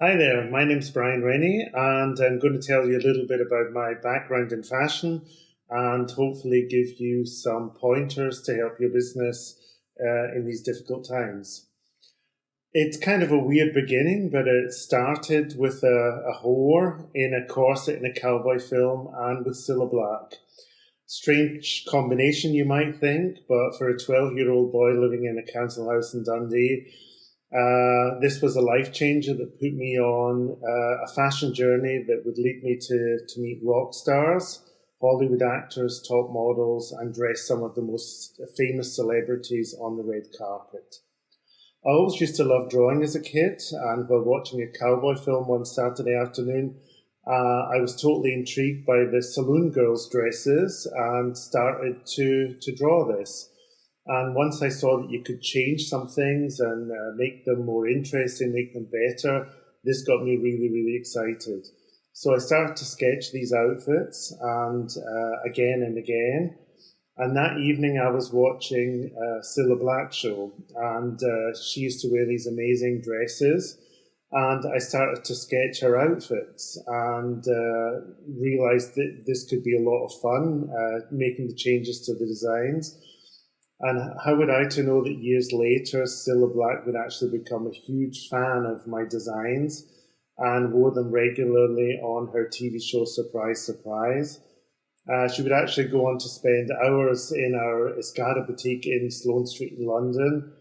Hi there, my name's Brian Rennie, and I'm going to tell you a little bit about my background in fashion and hopefully give you some pointers to help your business in these difficult times. It's kind of a weird beginning, but it started with a whore in a corset in a cowboy film and with Cilla Black. Strange combination, you might think, but for a 12-year-old boy living in a council house in Dundee, this was a life changer that put me on a fashion journey that would lead me to meet rock stars, Hollywood actors, top models, and dress some of the most famous celebrities on the red carpet. I always used to love drawing as a kid, and while watching a cowboy film one Saturday afternoon, I was totally intrigued by the saloon girls' dresses and started to draw this. And once I saw that you could change some things and make them more interesting, make them better, this got me really, really excited. So I started to sketch these outfits and again and again. And that evening I was watching Cilla Black show, and she used to wear these amazing dresses. And I started to sketch her outfits and realized that this could be a lot of fun, making the changes to the designs. And how would I to know that years later, Cilla Black would actually become a huge fan of my designs and wore them regularly on her TV show Surprise, Surprise. She would actually go on to spend hours in our Escada boutique in Sloane Street in London,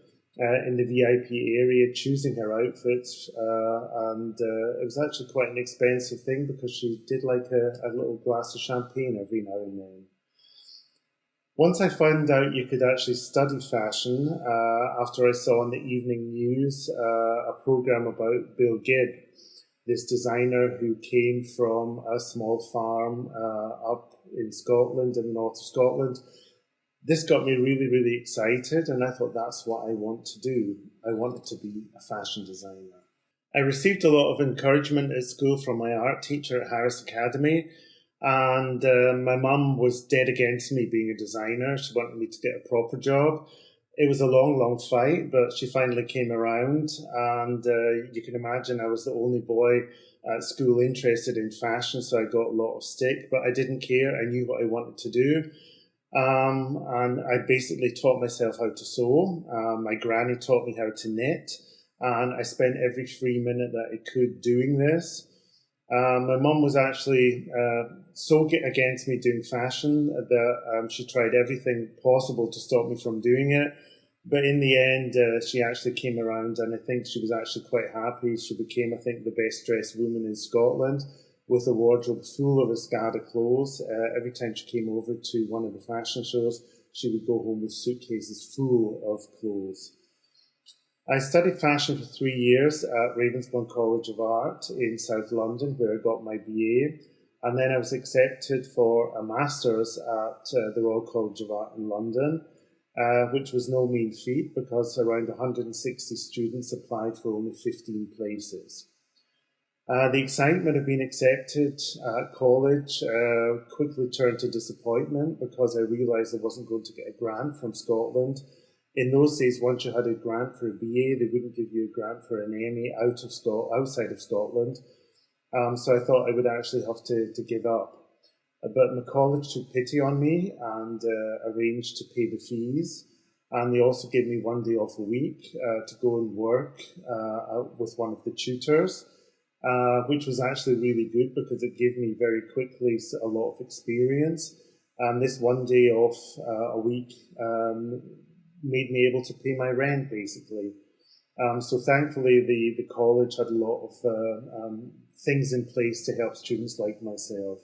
in the VIP area, choosing her outfits. And it was actually quite an expensive thing because she did like a little glass of champagne every now and then. Once I found out you could actually study fashion, after I saw on the evening news a program about Bill Gibb, this designer who came from a small farm up in Scotland, in the north of Scotland. This got me really, really excited, and I thought that's what I want to do. I wanted to be a fashion designer. I received a lot of encouragement at school from my art teacher at Harris Academy, and my mum was dead against me being a designer. She wanted me to get a proper job. It was a long, long fight, but she finally came around, and you can imagine I was the only boy at school interested in fashion, so I got a lot of stick, but I didn't care. I knew what I wanted to do. And I basically taught myself how to sew. My granny taught me how to knit, and I spent every free minute that I could doing this. My mum was actually so against me doing fashion that she tried everything possible to stop me from doing it. But in the end, she actually came around, and I think she was actually quite happy. She became, I think, the best dressed woman in Scotland with a wardrobe full of Escada clothes. Every time she came over to one of the fashion shows, she would go home with suitcases full of clothes. I studied fashion for 3 years at Ravensbourne College of Art in South London, where I got my BA. And then I was accepted for a master's at the Royal College of Art in London, which was no mean feat because around 160 students applied for only 15 places. The excitement of being accepted at college quickly turned to disappointment because I realised I wasn't going to get a grant from Scotland. In those days, once you had a grant for a BA, they wouldn't give you a grant for an MA outside of Scotland. So I thought I would actually have to give up. But my college took pity on me and arranged to pay the fees. And they also gave me 1 day off a week to go and work with one of the tutors, which was actually really good because it gave me very quickly a lot of experience. And this 1 day off a week made me able to pay my rent, basically. So thankfully, the college had a lot of things in place to help students like myself.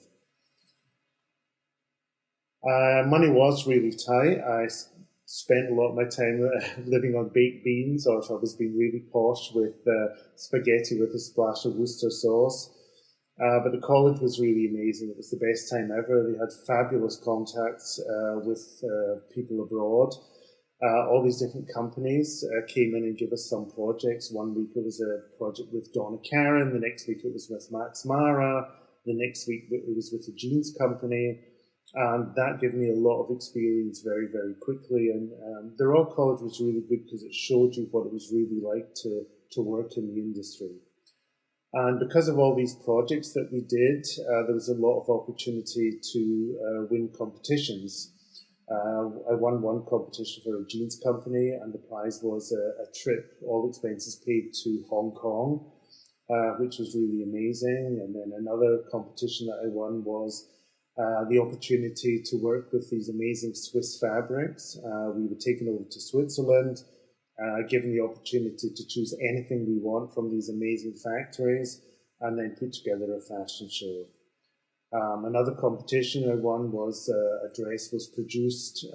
Money was really tight. I spent a lot of my time living on baked beans, or if I was being really posh, with spaghetti with a splash of Worcester sauce. But the college was really amazing. It was the best time ever. They had fabulous contacts with people abroad. All these different companies came in and gave us some projects. 1 week it was a project with Donna Karan, the next week it was with Max Mara, the next week it was with a jeans company, and that gave me a lot of experience very, very quickly. And the Royal College was really good because it showed you what it was really like to work in the industry. And because of all these projects that we did, there was a lot of opportunity to win competitions. I won one competition for a jeans company, and the prize was a trip, all expenses paid, to Hong Kong, which was really amazing. And then another competition that I won was the opportunity to work with these amazing Swiss fabrics. We were taken over to Switzerland, given the opportunity to choose anything we want from these amazing factories, and then put together a fashion show. Another competition I won was a dress was produced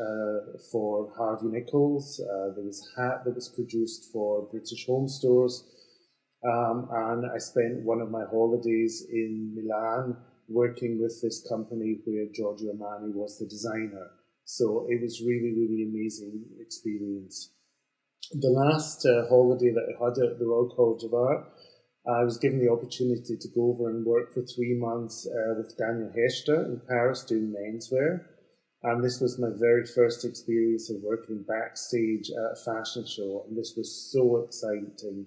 for Harvey Nichols. There was a hat that was produced for British Home Stores. And I spent one of my holidays in Milan working with this company where Giorgio Armani was the designer. So it was really, really amazing experience. The last holiday that I had at the Royal College of Art, I was given the opportunity to go over and work for 3 months with Daniel Hester in Paris doing menswear. And this was my very first experience of working backstage at a fashion show. And this was so exciting.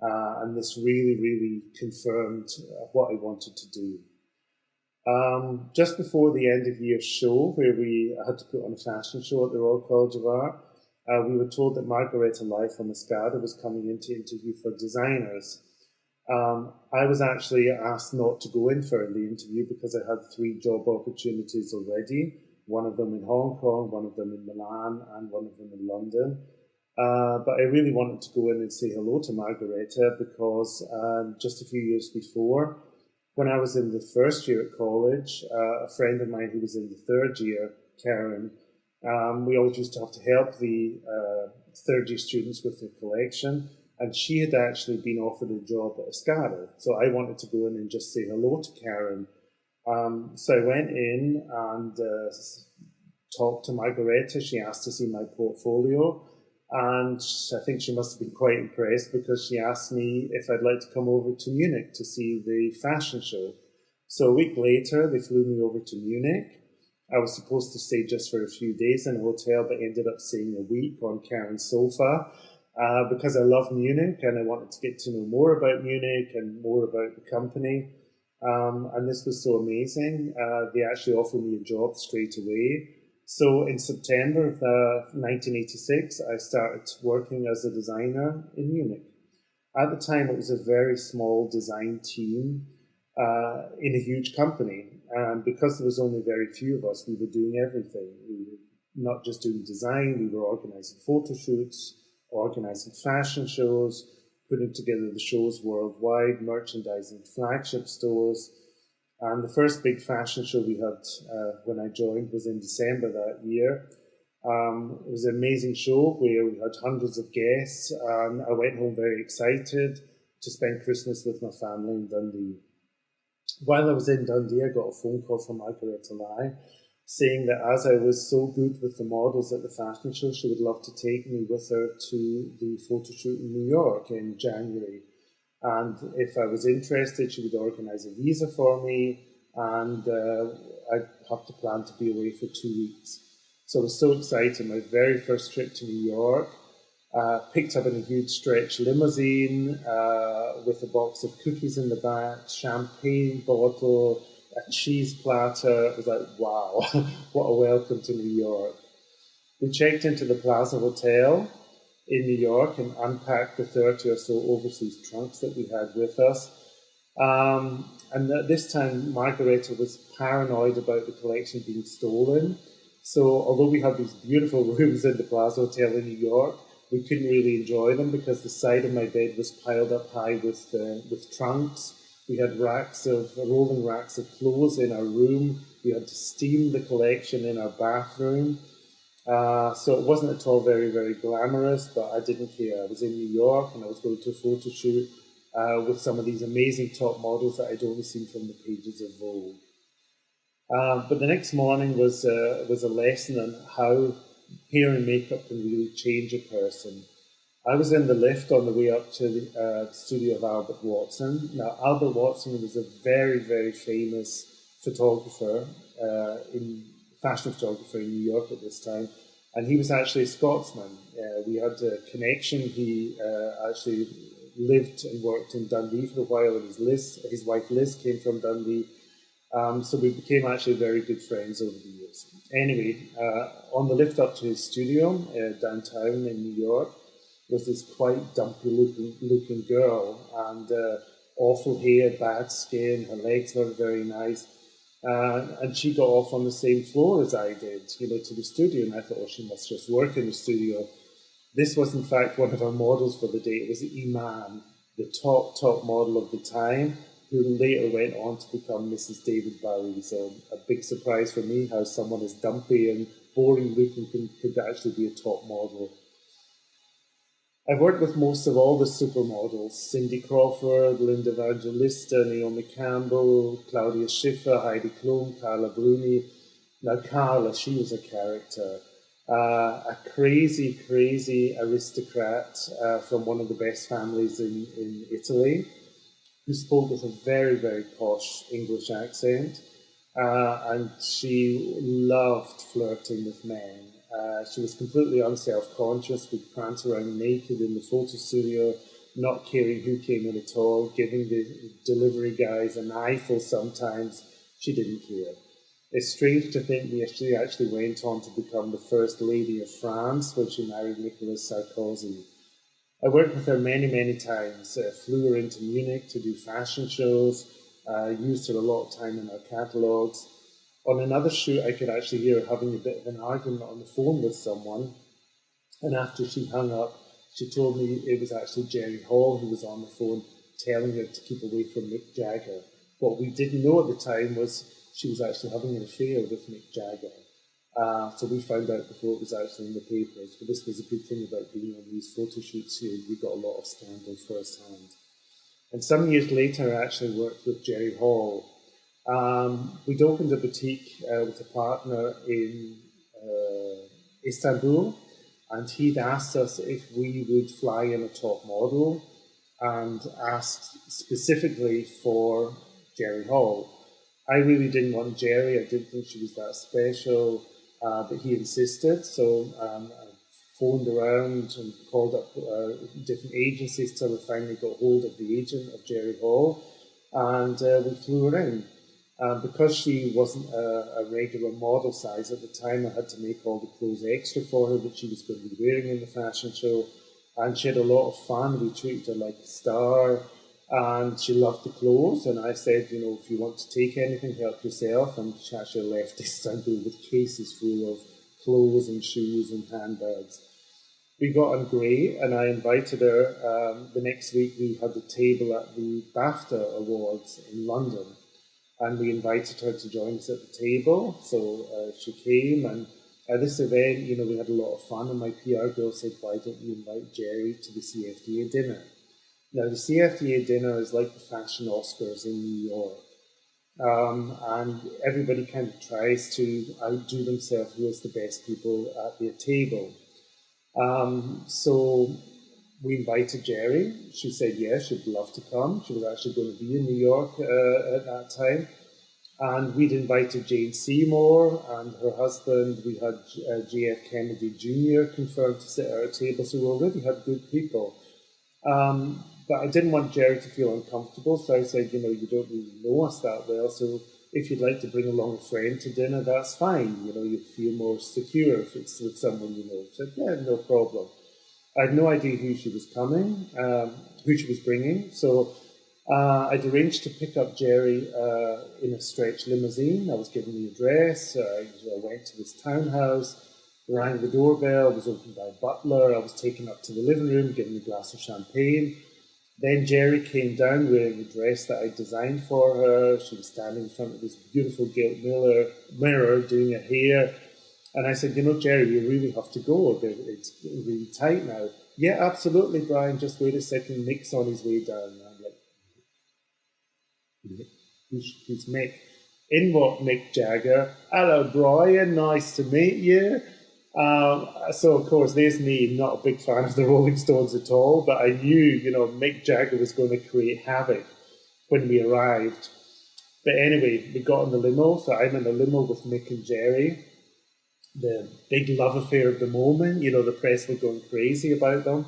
And this really, really confirmed what I wanted to do. Just before the end of year show, where we had to put on a fashion show at the Royal College of Art, we were told that Margareta Lai from Escada was coming in to interview for designers. I was actually asked not to go in for the interview because I had 3 job opportunities already, one of them in Hong Kong, one of them in Milan, and one of them in London. But I really wanted to go in and say hello to Margareta because just a few years before, when I was in the first year at college, a friend of mine who was in the 3rd year, Karen, we always used to have to help the 3rd year students with their collection, and she had actually been offered a job at Escada. So I wanted to go in and just say hello to Karen. So I went in and talked to Margareta. She asked to see my portfolio, and I think she must have been quite impressed because she asked me if I'd like to come over to Munich to see the fashion show. So a week later, they flew me over to Munich. I was supposed to stay just for a few days in a hotel, but ended up staying a week on Karen's sofa because I love Munich and I wanted to get to know more about Munich and more about the company. And this was so amazing. They actually offered me a job straight away. So in September of 1986, I started working as a designer in Munich. At the time, it was a very small design team in a huge company. And because there was only very few of us, we were doing everything. We were not just doing design, we were organizing photo shoots, organizing fashion shows, putting together the shows worldwide, merchandising flagship stores. And the first big fashion show we had when I joined was in December that year. It was an amazing show where we had hundreds of guests, and I went home very excited to spend Christmas with my family in Dundee. While I was in Dundee, I got a phone call from Margareta Lai saying that as I was so good with the models at the fashion show, she would love to take me with her to the photo shoot in New York in January. And if I was interested, she would organize a visa for me, and I'd have to plan to be away for 2 weeks. So I was so excited. My very first trip to New York, picked up in a huge stretch limousine with a box of cookies in the back, champagne bottle, a cheese platter. It was like, wow, what a welcome to New York. We checked into the Plaza Hotel in New York and unpacked the 30 or so overseas trunks that we had with us. And at this time, Margareta was paranoid about the collection being stolen. So although we had these beautiful rooms in the Plaza Hotel in New York, we couldn't really enjoy them because the side of my bed was piled up high with trunks. We had rolling racks of clothes in our room. We had to steam the collection in our bathroom. So it wasn't at all very, very glamorous, but I didn't care. I was in New York and I was going to a photo shoot with some of these amazing top models that I'd only seen from the pages of Vogue. But the next morning was a lesson on how hair and makeup can really change a person. I was in the lift on the way up to the studio of Albert Watson. Now, Albert Watson was a very, very famous photographer, fashion photographer in New York at this time, and he was actually a Scotsman. We had a connection. He actually lived and worked in Dundee for a while, and his wife Liz came from Dundee. So we became actually very good friends over the years. Anyway, on the lift up to his studio downtown in New York was this quite dumpy looking girl, and awful hair, bad skin, her legs weren't very nice. And she got off on the same floor as I did, to the studio, and I thought, oh, she must just work in the studio. This was, in fact, one of our models for the day. It was Iman, the top model of the time, who later went on to become Mrs. David Bowie. So a big surprise for me how someone as dumpy and boring looking could actually be a top model. I've worked with most of all the supermodels: Cindy Crawford, Linda Evangelista, Naomi Campbell, Claudia Schiffer, Heidi Klum, Carla Bruni. Now Carla, she was a character. A crazy aristocrat from one of the best families in Italy, who spoke with a very, very posh English accent, and she loved flirting with men. She was completely unself-conscious, would prance around naked in the photo studio, not caring who came in at all, giving the delivery guys an eyeful sometimes. She didn't care. It's strange to think she actually went on to become the First Lady of France when she married Nicolas Sarkozy. I worked with her many times, flew her into Munich to do fashion shows, used her a lot of time in our catalogues. On another shoot, I could actually hear her having a bit of an argument on the phone with someone, and after she hung up, she told me it was actually Jerry Hall who was on the phone telling her to keep away from Mick Jagger. What we didn't know at the time was she was actually having an affair with Mick Jagger. So we found out before it was actually in the papers. But this was a good thing about being on these photo shoots here. You got a lot of scandal firsthand. And some years later, I actually worked with Jerry Hall. We'd opened a boutique with a partner in Istanbul, and he'd asked us if we would fly in a top model and asked specifically for Jerry Hall. I really didn't want Jerry. I didn't think she was that special, but he insisted. So I phoned around and called up different agencies till we finally got hold of the agent of Jerry Hall, and we flew her in. Because she wasn't a regular model size at the time, I had to make all the clothes extra for her that she was going to be wearing in the fashion show. And she had a lot of fun. We treated her like a star, and she loved the clothes. And I said, if you want to take anything, help yourself. And she actually left Istanbul with cases full of clothes and shoes and handbags. We got on great, and I invited her. The next week we had the table at the BAFTA Awards in London. And we invited her to join us at the table. So she came, and at this event, we had a lot of fun. And my PR girl said, why don't you invite Jerry to the CFDA dinner? Now, the CFDA dinner is like the fashion Oscars in New York. And everybody kind of tries to outdo themselves who is the best people at their table. So we invited Jerry. She said yes, she'd love to come. She was actually going to be in New York at that time. And we'd invited Jane Seymour and her husband. We had JF Kennedy Jr. confirmed to sit at our table. So we already had good people. But I didn't want Jerry to feel uncomfortable. So I said, you don't really know us that well. So if you'd like to bring along a friend to dinner, that's fine. You feel more secure if it's with someone you know. I said, yeah, no problem. I had no idea who she was coming, who she was bringing. So I'd arranged to pick up Jerry in a stretch limousine. I was given the address. I went to this townhouse, rang the doorbell, was opened by a butler. I was taken up to the living room, given a glass of champagne. Then Jerry came down wearing a dress that I designed for her. She was standing in front of this beautiful gilt mirror doing her hair. And I said, Jerry, you really have to go. It's really tight now. Yeah, absolutely, Brian. Just wait a second. Mick's on his way down. And I'm like, who's Mick? In what, Mick Jagger? Hello, Brian. Nice to meet you. So, of course, there's me, not a big fan of the Rolling Stones at all. But I knew, Mick Jagger was going to create havoc when we arrived. But anyway, we got in the limo. So I'm in the limo with Mick and Jerry. The big love affair of the moment, the press were going crazy about them.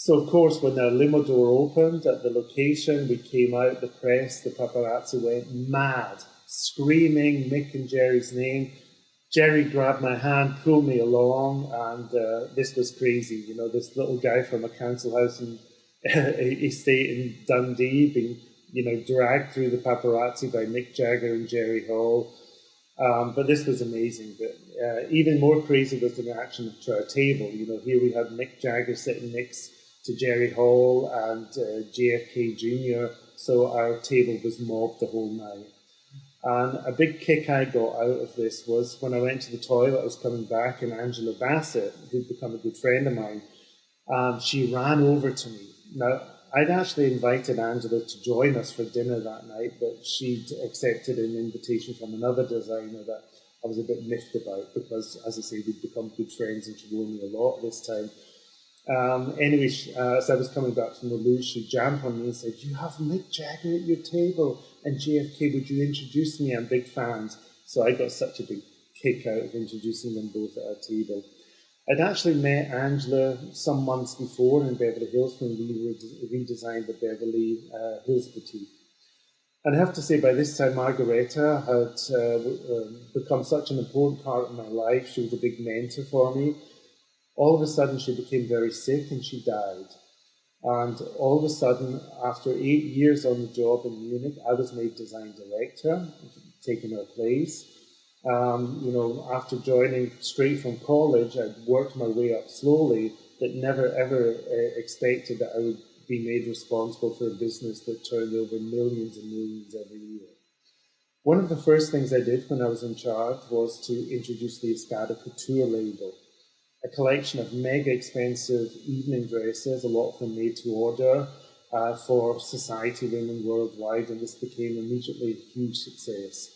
So, of course, when the limo door opened at the location, we came out, the press, the paparazzi went mad, screaming Mick and Jerry's name. Jerry grabbed my hand, pulled me along, and this was crazy. You know, this little guy from a council house in estate in Dundee being, you know, dragged through the paparazzi by Mick Jagger and Jerry Hall. But this was amazing. But even more crazy was the reaction to our table. You know, here we had Mick Jagger sitting next to Jerry Hall and JFK Jr. So our table was mobbed the whole night. And a big kick I got out of this was when I went to the toilet, I was coming back, and Angela Bassett, who'd become a good friend of mine, she ran over to me. Now, I'd actually invited Angela to join us for dinner that night, but she'd accepted an invitation from another designer that I was a bit miffed about because, as I say, we'd become good friends and she wore me a lot this time. Anyway, as I was coming back from the loo, she jumped on me and said, "You have Mick Jagger at your table and JFK, would you introduce me? I'm big fans." So I got such a big kick out of introducing them both at our table. I'd actually met Angela some months before in Beverly Hills when we redesigned the Beverly Hills boutique. And I have to say, by this time, Margareta had become such an important part of my life. She was a big mentor for me. All of a sudden, she became very sick and she died. And all of a sudden, after 8 years on the job in Munich, I was made design director, taking her place. You know, after joining straight from college, I'd worked my way up slowly, but never ever expected that I would be made responsible for a business that turned over millions and millions every year. One of the first things I did when I was in charge was to introduce the Escada Couture label, a collection of mega expensive evening dresses, a lot of them made to order for society women worldwide, and this became immediately a huge success.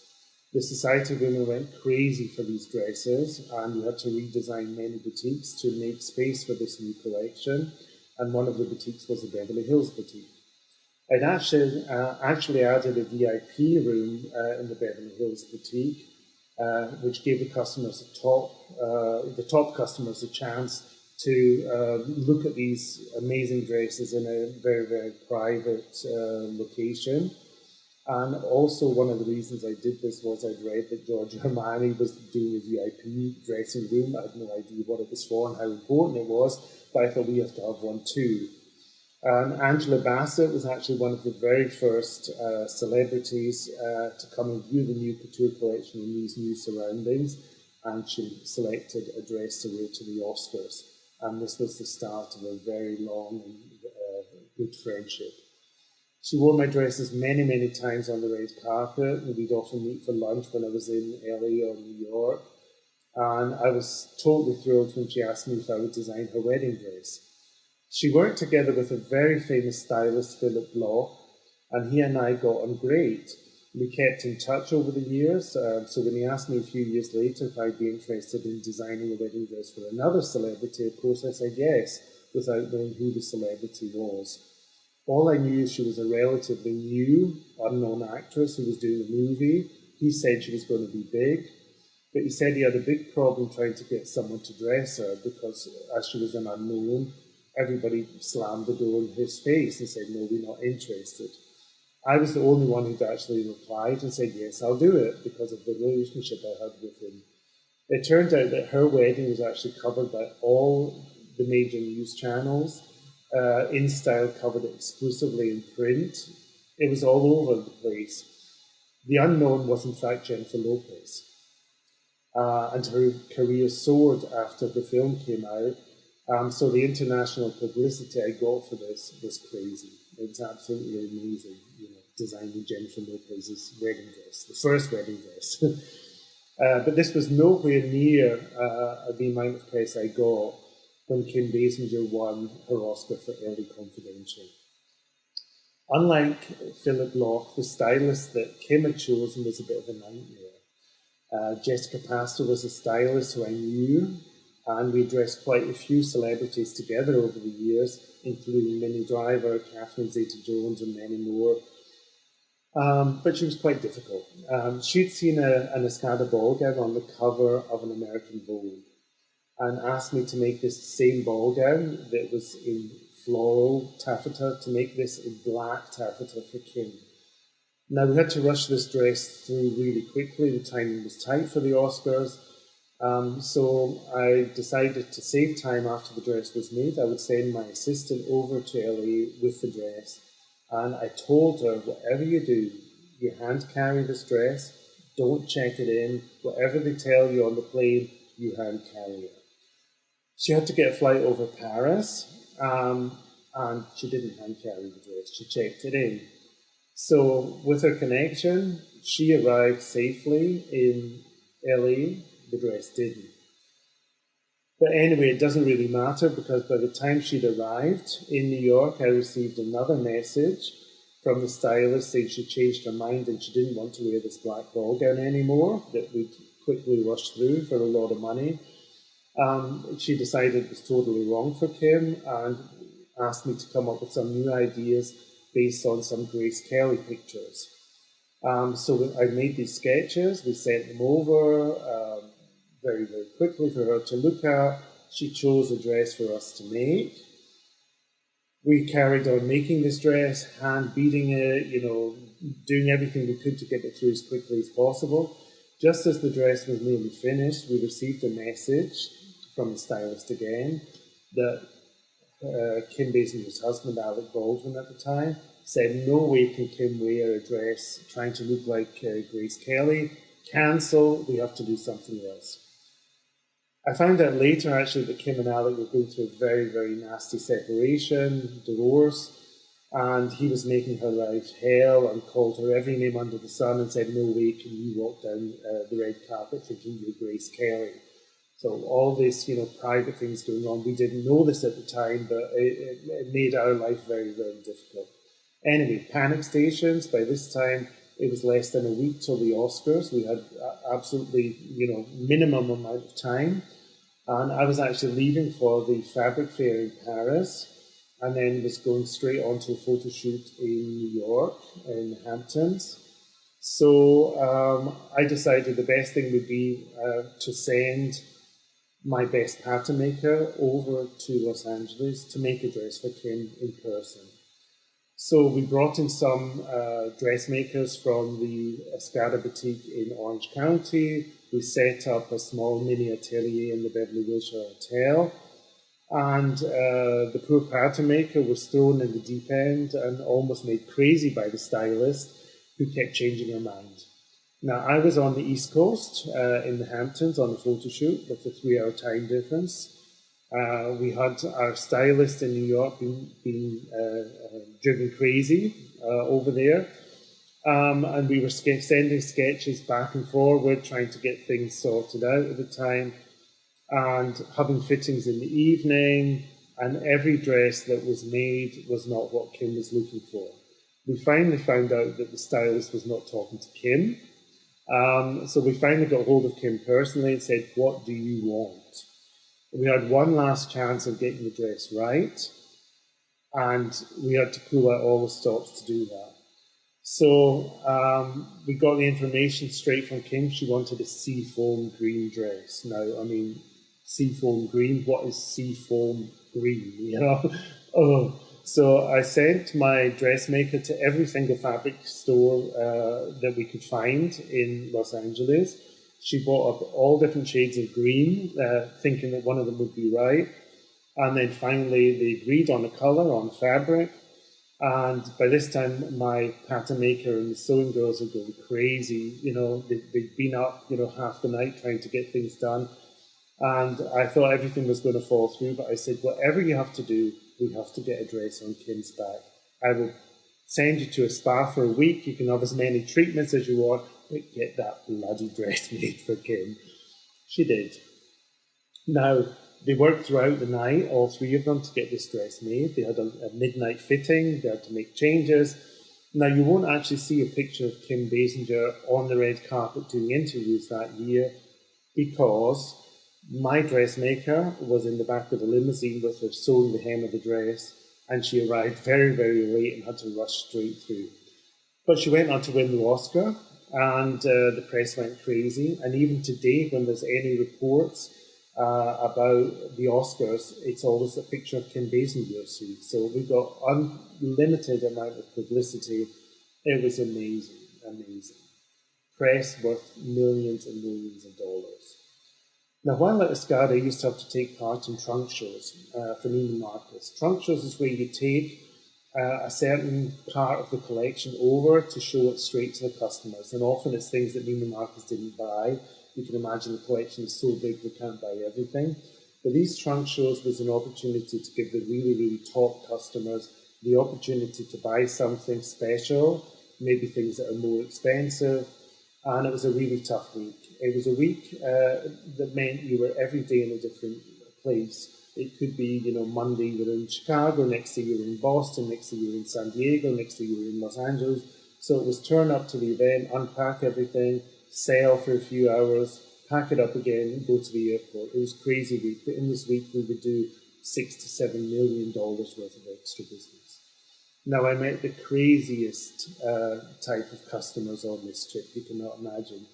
The society women went crazy for these dresses, and we had to redesign many boutiques to make space for this new collection, and one of the boutiques was the Beverly Hills boutique. I'd actually added a VIP room in the Beverly Hills boutique, which gave the top customers a chance to look at these amazing dresses in a very, very private location. And also one of the reasons I did this was I'd read that Giorgio Armani was doing a VIP dressing room. I had no idea what it was for and how important it was, but I thought we have to have one too. Angela Bassett was actually one of the very first celebrities to come and view the new couture collection in these new surroundings, and she selected a dress to wear to the Oscars. And this was the start of a very long and good friendship. She wore my dresses many, many times on the red carpet, and we'd often meet for lunch when I was in LA or New York. And I was totally thrilled when she asked me if I would design her wedding dress. She worked together with a very famous stylist, Philip Bloch, and he and I got on great. We kept in touch over the years, so when he asked me a few years later if I'd be interested in designing a wedding dress for another celebrity, of course I said yes, without knowing who the celebrity was. All I knew is she was a relatively new, unknown actress who was doing a movie. He said she was going to be big, but he said he had a big problem trying to get someone to dress her because as she was an unknown, everybody slammed the door in his face and said, "No, we're not interested." I was the only one who'd actually replied and said, "Yes, I'll do it," because of the relationship I had with him. It turned out that her wedding was actually covered by all the major news channels. InStyle covered it exclusively in print. It was all over the place. The unknown was in fact Jennifer Lopez. And her career soared after the film came out. So the international publicity I got for this was crazy. It was absolutely amazing, you know, designing Jennifer Lopez's wedding dress, the first wedding dress. But this was nowhere near the amount of press I got when Kim Basinger won her Oscar for Ellie Confidential. Unlike Philip Bloch, the stylist that Kim had chosen was a bit of a nightmare. Jessica Pastor was a stylist who I knew, and we dressed quite a few celebrities together over the years, including Minnie Driver, Catherine Zeta-Jones, and many more. But she was quite difficult. She'd seen an Escada ball gown on the cover of an American Vogue and asked me to make this same ball gown that was in floral taffeta to make this a black taffeta for Kim. Now, we had to rush this dress through really quickly. The timing was tight for the Oscars. So I decided to save time after the dress was made. I would send my assistant over to LA with the dress. And I told her, whatever you do, you hand carry this dress. Don't check it in. Whatever they tell you on the plane, you hand carry it. She had to get a flight over Paris. And she didn't hand carry the dress. She checked it in. So with her connection, she arrived safely in LA. The dress didn't. But anyway, it doesn't really matter because by the time she'd arrived in New York, I received another message from the stylist saying she changed her mind and she didn't want to wear this black ball gown anymore that we'd quickly rushed through for a lot of money. She decided it was totally wrong for Kim and asked me to come up with some new ideas based on some Grace Kelly pictures. So I made these sketches, we sent them over very, very quickly for her to look at. She chose a dress for us to make. We carried on making this dress, hand beating it, doing everything we could to get it through as quickly as possible. Just as the dress was nearly finished, we received a message from the stylist again that Kim Basinger's husband, Alec Baldwin at the time, said, no way can Kim wear a dress trying to look like Grace Kelly. Cancel, we have to do something else. I found out later, actually, that Kim and Alec were going through a very, very nasty separation, divorce, and he was making her life hell and called her every name under the sun and said, no way can you walk down the red carpet thinking you're Grace Kelly. So all this, private things going on. We didn't know this at the time, but it made our life very, very difficult. Anyway, panic stations. By this time, it was less than a week till the Oscars. We had absolutely, minimum amount of time. And I was actually leaving for the fabric fair in Paris and then was going straight on to a photo shoot in New York, in the Hamptons. So I decided the best thing would be to send my best pattern maker over to Los Angeles to make a dress for Kim in person. So we brought in some dressmakers from the Escada boutique in Orange County. We set up a small mini atelier in the Beverly Wilshire Hotel. And the poor pattern maker was thrown in the deep end and almost made crazy by the stylist who kept changing her mind. Now, I was on the East Coast in the Hamptons on a photo shoot with a 3-hour time difference. We had our stylist in New York being driven crazy over there. And we were sending sketches back and forward, trying to get things sorted out at the time, and having fittings in the evening, and every dress that was made was not what Kim was looking for. We finally found out that the stylist was not talking to Kim. So we finally got hold of Kim personally and said, what do you want? We had one last chance of getting the dress right, and we had to pull out all the stops to do that. So we got the information straight from Kim. She wanted a seafoam green dress. Now, I mean, seafoam green, what is seafoam green, Oh, so I sent my dressmaker to every single fabric store that we could find in Los Angeles. She bought up all different shades of green, thinking that one of them would be right. And then finally they agreed on a color, on fabric. And by this time, my pattern maker and the sewing girls are going crazy. They'd been up, half the night trying to get things done. And I thought everything was going to fall through, but I said, whatever you have to do, we have to get a dress on Kim's back. I will send you to a spa for a week. You can have as many treatments as you want, but get that bloody dress made for Kim. She did. Now, they worked throughout the night, all three of them, to get this dress made. They had a midnight fitting. They had to make changes. Now, you won't actually see a picture of Kim Basinger on the red carpet doing interviews that year because my dressmaker was in the back of the limousine with her sewing the hem of the dress, and she arrived very, very late and had to rush straight through. But she went on to win the Oscar, and the press went crazy. And even today, when there's any reports about the Oscars, it's always a picture of Kim Basinger. So we got unlimited amount of publicity. It was amazing, amazing. Press worth millions and millions of dollars. Now, while at Escada, I used to have to take part in trunk shows for Neiman Marcus. Trunk shows is where you take a certain part of the collection over to show it straight to the customers. And often it's things that Neiman Marcus didn't buy. You can imagine the collection is so big they can't buy everything. But these trunk shows was an opportunity to give the really, really top customers the opportunity to buy something special, maybe things that are more expensive. And it was a really tough week. It was a week that meant you were every day in a different place. It could be, Monday you were in Chicago, next day you were in Boston, next day you were in San Diego, next day you were in Los Angeles. So it was turn up to the event, unpack everything, sail for a few hours, pack it up again, go to the airport. It was a crazy week. But in this week we would do $6 to $7 million worth of extra business. Now, I met the craziest type of customers on this trip, you cannot imagine.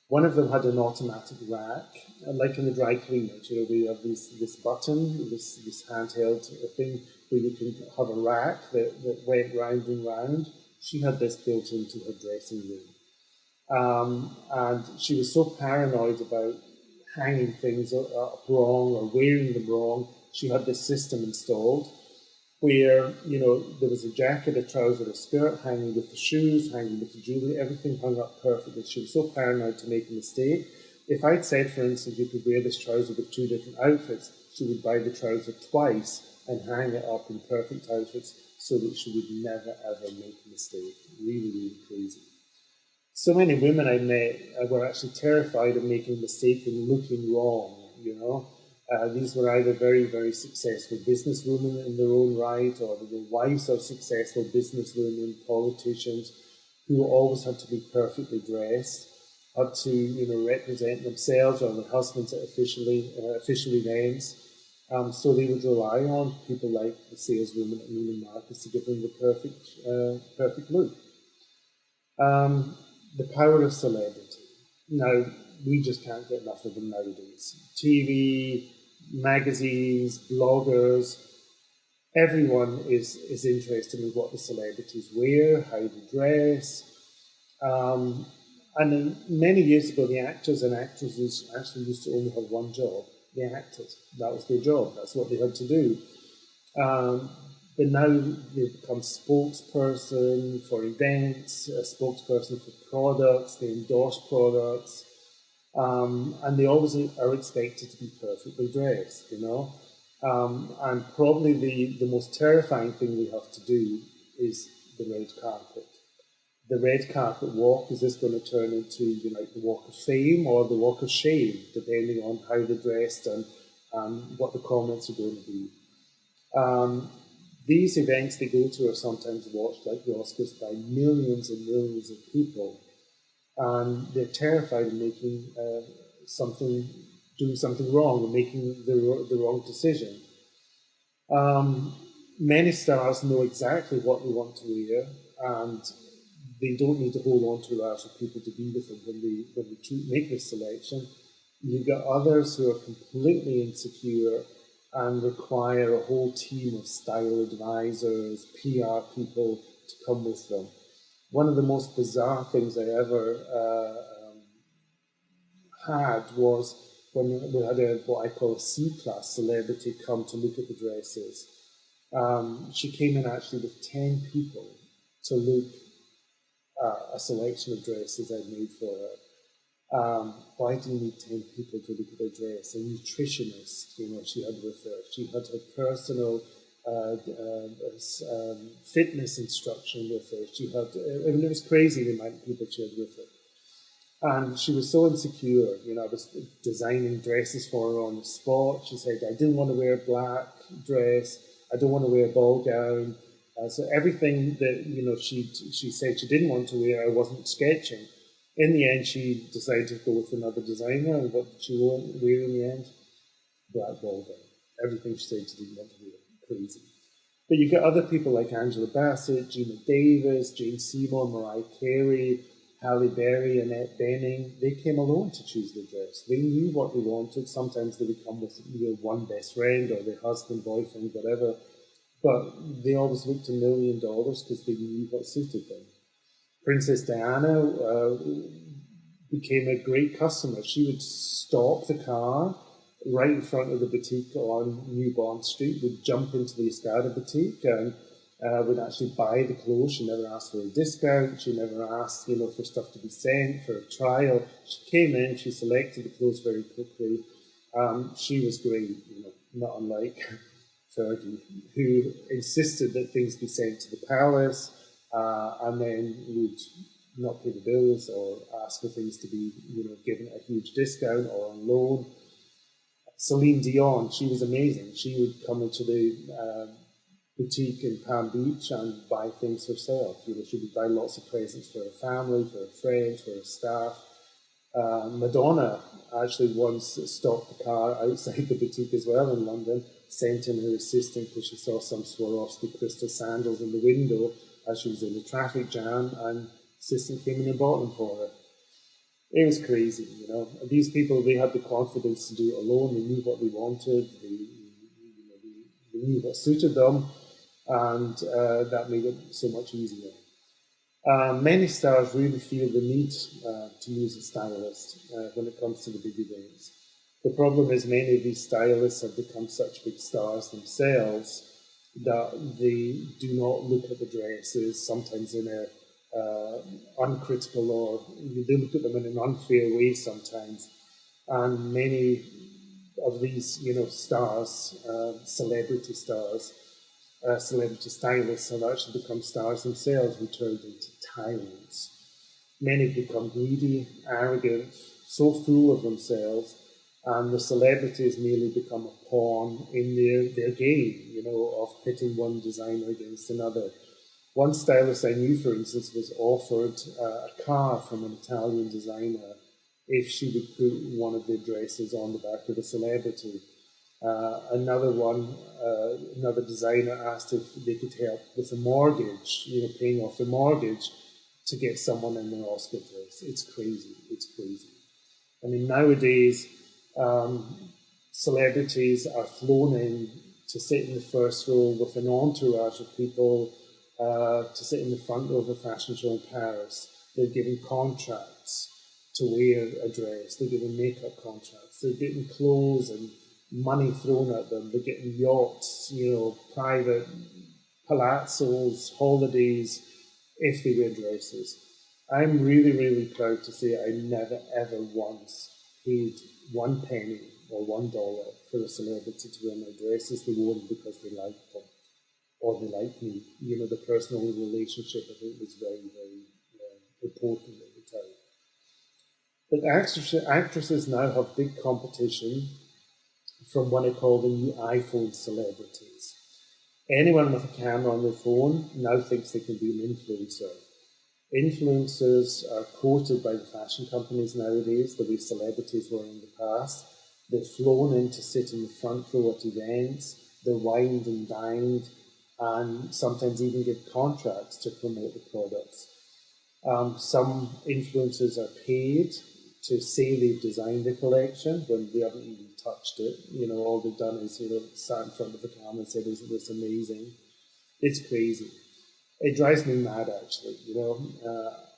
One of them had an automatic rack, like in the dry cleaners. We have this button, this handheld thing where you can have a rack that went round and round. She had this built into her dressing room. And she was so paranoid about hanging things up wrong or wearing them wrong. She had this system installed where, there was a jacket, a trouser, a skirt, hanging with the shoes, hanging with the jewelry, everything hung up perfectly. She was so paranoid to make a mistake. If I'd said, for instance, you could wear this trouser with 2 different outfits, she would buy the trouser twice and hang it up in perfect outfits so that she would never, ever make a mistake. Really, really crazy. So many women I met were actually terrified of making a mistake and looking wrong, These were either very, very successful businesswomen in their own right, or they were wives of successful businesswomen, politicians, who always had to be perfectly dressed, had to, represent themselves or their husbands at official events. So they would rely on people like the saleswomen at Neiman Marcus to give them the perfect look. The power of celebrity. Now, we just can't get enough of them nowadays. TV, magazines, bloggers, everyone is interested in what the celebrities wear, how they dress. And then many years ago, the actors and actresses actually used to only have one job. The actors, that was their job. That's what they had to do. But now they've become spokesperson for events, a spokesperson for products, they endorse products. And they always are expected to be perfectly dressed, And probably the most terrifying thing we have to do is the red carpet. The red carpet walk, is this going to turn into the walk of fame or the walk of shame, depending on how they're dressed and what the comments are going to be. These events they go to are sometimes watched, like the Oscars, by millions and millions of people. And they're terrified of making doing something wrong, or making the wrong decision. Many stars know exactly what they want to wear, and they don't need to hold on to a large of people to be with them when they make this selection. You've got others who are completely insecure and require a whole team of style advisors, PR people to come with them. One of the most bizarre things I ever had was when we had what I call a C-class celebrity come to look at the dresses. She came in actually with 10 people to look at a selection of dresses I made for her. Why do you need 10 people to look at their dress? A nutritionist, she had with her. She had her personal fitness instruction with her. She had, it was crazy the amount of people she had with her. And she was so insecure, I was designing dresses for her on the spot. She said, I didn't want to wear a black dress. I don't want to wear a ball gown. So everything that, she said she didn't want to wear, I wasn't sketching. In the end, she decided to go with another designer. And what did she wear in the end? Black ball gown. Everything she said she didn't want to wear. Crazy. But you get other people like Angela Bassett, Gina Davis, Jane Seymour, Mariah Carey, Halle Berry, Annette Bening, they came alone to choose the dress. They knew what they wanted. Sometimes they would come with either one best friend or their husband, boyfriend, whatever. But they always looked $1 million because they knew what suited them. Princess Diana became a great customer. She would stop the car right in front of the boutique on New Bond Street, would jump into the Escada boutique and would actually buy the clothes. She never asked for a discount. She never asked, for stuff to be sent, for a trial. She came in, she selected the clothes very quickly. She was great, not unlike Fergie, who insisted that things be sent to the palace, and then would not pay the bills or ask for things to be, given a huge discount or on loan. Celine Dion, she was amazing. She would come into the boutique in Palm Beach and buy things herself. She would buy lots of presents for her family, for her friends, for her staff. Madonna actually once stopped the car outside the boutique as well in London, sent in her assistant because she saw some Swarovski crystal sandals in the window as she was in a traffic jam, and the assistant came in and bought them for her. It was crazy, These people, they had the confidence to do it alone. They knew what they wanted. They knew what suited them, and that made it so much easier. Many stars really feel the need to use a stylist when it comes to the big events. The problem is many of these stylists have become such big stars themselves that they do not look at the dresses, sometimes in a uncritical, or they look at them in an unfair way sometimes. And many of these, stars, celebrity stars, celebrity stylists have actually become stars themselves and turned into tyrants. Many become greedy, arrogant, so full of themselves, and the celebrities merely become a pawn in their game, of pitting one designer against another. One stylist I knew, for instance, was offered a car from an Italian designer if she would put one of their dresses on the back of a celebrity. Another designer asked if they could help with a mortgage, paying off the mortgage to get someone in an Oscar dress. It's crazy. I mean, nowadays, celebrities are flown in to sit in the first row with an entourage of people to sit in the front row of a fashion show in Paris. They're given contracts to wear a dress. They're given makeup contracts. They're getting clothes and money thrown at them. They're getting yachts, private palazzos, holidays, if they wear dresses. I'm really, really proud to say I never, ever once paid 1 penny or $1 for a celebrity to wear my dresses. They wore them because they liked them or they liked me. The personal relationship, I think, was very, very important at the time. But actresses now have big competition from what I call the new iPhone celebrities. Anyone with a camera on their phone now thinks they can be an influencer. Influencers are quoted by the fashion companies nowadays, the way celebrities were in the past. They're flown in to sit in the front row at events. They're wined and dined, and sometimes even give contracts to promote the products. Some influencers are paid to say they've designed a collection when they haven't even touched it. All they've done is, sat in front of the camera and said, "Isn't this amazing?" It's crazy. It drives me mad, actually.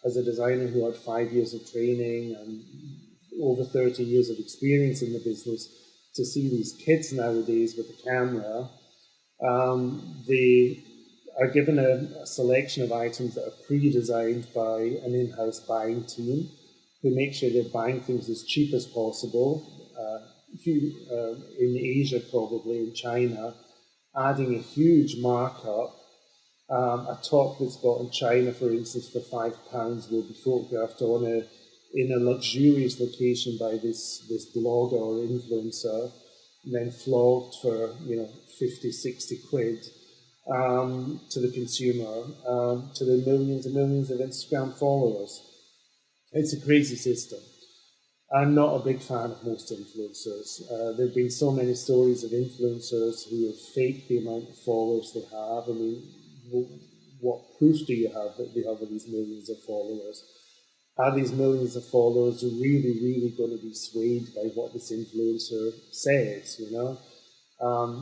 As a designer who had 5 years of training and over 30 years of experience in the business, to see these kids nowadays with a camera, they are given a selection of items that are pre-designed by an in-house buying team who make sure they're buying things as cheap as possible, in Asia probably, in China, adding a huge markup. A top that's bought in China, for instance, for £5 will be photographed in a luxurious location by this blogger or influencer, and then flogged for 50, 60 quid to the consumer, to the millions and millions of Instagram followers. It's a crazy system. I'm not a big fan of most influencers. There have been so many stories of influencers who have faked the amount of followers they have. I mean, what proof do you have that they have these millions of followers? Are these millions of followers really, really going to be swayed by what this influencer says, you know?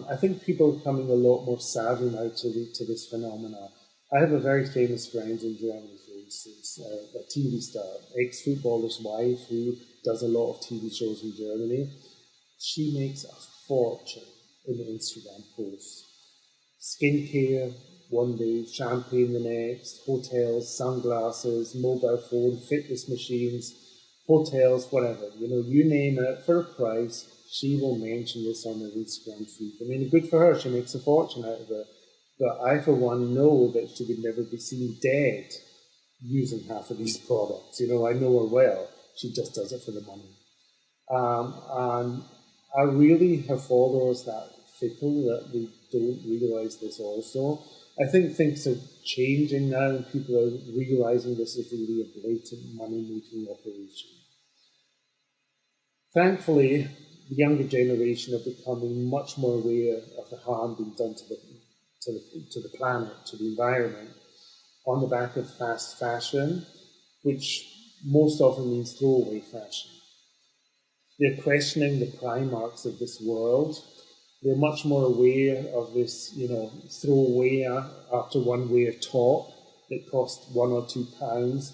I think people are becoming a lot more savvy now to this phenomena. I have a very famous friend in Germany, for instance, a TV star, ex-footballer's wife who does a lot of TV shows in Germany. She makes a fortune in Instagram posts. Skincare one day, champagne the next, hotels, sunglasses, mobile phone, fitness machines, hotels, whatever. You know, you name it, for a price, she will mention this on her Instagram feed. I mean, good for her, she makes a fortune out of it. But I, for one, know that she would never be seen dead using half of these products. You know, I know her well. She just does it for the money. And I really have followers that fickle that they don't realise this also. I think things are changing now and people are realising this is really a blatant money-making operation. Thankfully, the younger generation are becoming much more aware of the harm being done to the planet, to the environment, on the back of fast fashion, which most often means throwaway fashion. They're questioning the Primarks of this world. They're much more aware of this, you know, throwaway after one wear top that costs £1 or £2.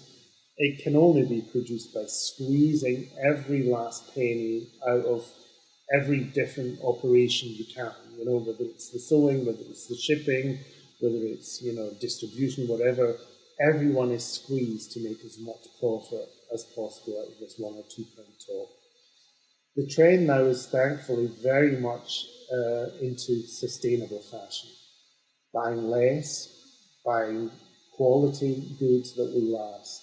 It can only be produced by squeezing every last penny out of every different operation you can, you know, whether it's the sewing, whether it's the shipping, whether it's, you know, distribution, whatever. Everyone is squeezed to make as much profit as possible out of this £1 or £2 top. The trend now is thankfully very much into sustainable fashion, buying less, buying quality goods that will last.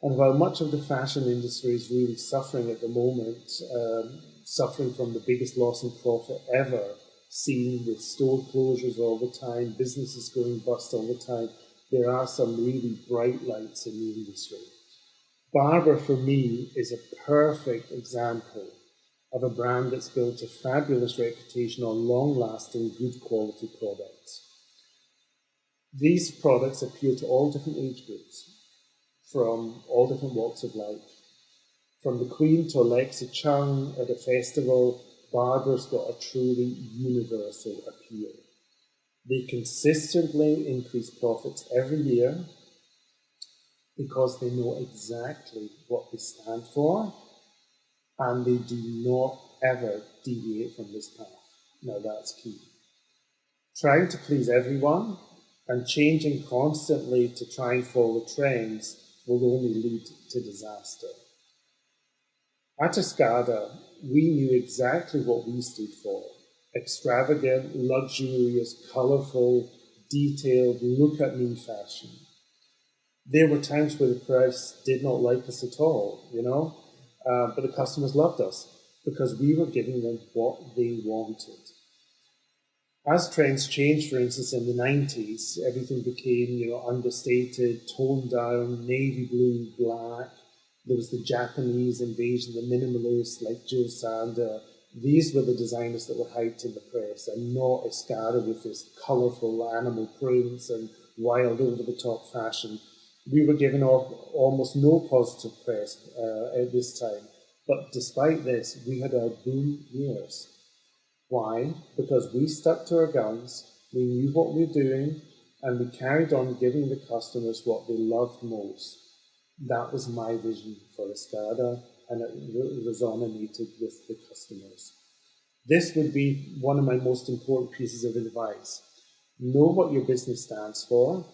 And while much of the fashion industry is really suffering at the moment, suffering from the biggest loss in profit ever, seen with store closures all the time, businesses going bust all the time, there are some really bright lights in the industry. Barbour, for me, is a perfect example of a brand that's built a fabulous reputation on long-lasting, good quality products. These products appeal to all different age groups, from all different walks of life. From the Queen to Alexa Chung at a festival, Barbour's got a truly universal appeal. They consistently increase profits every year because they know exactly what they stand for, and they do not ever deviate from this path. Now that's key. Trying to please everyone and changing constantly to try and follow trends will only lead to disaster. At Escada, we knew exactly what we stood for. Extravagant, luxurious, colourful, detailed, look-at-me fashion. There were times where the press did not like us at all, you know, but the customers loved us because we were giving them what they wanted. As trends changed, for instance, in the 90s, everything became, you know, understated, toned down, navy blue, black. There was the Japanese invasion, the minimalists like Jill Sander. These were the designers that were hyped in the press, and not Escada with this colourful animal prints and wild, over-the-top fashion. We were given almost no positive press at this time. But despite this, we had our boom years. Why? Because we stuck to our guns, we knew what we were doing, and we carried on giving the customers what they loved most. That was my vision for Escada, and it resonated with the customers. This would be one of my most important pieces of advice. Know what your business stands for,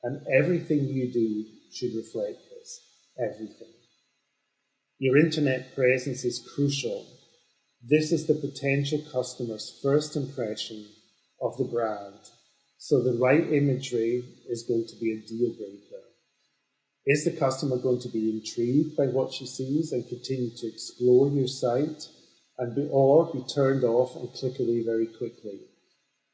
and everything you do should reflect this. Everything. Your internet presence is crucial. This is the potential customer's first impression of the brand, so the right imagery is going to be a deal breaker. Is the customer going to be intrigued by what she sees and continue to explore your site, or be turned off and click away very quickly?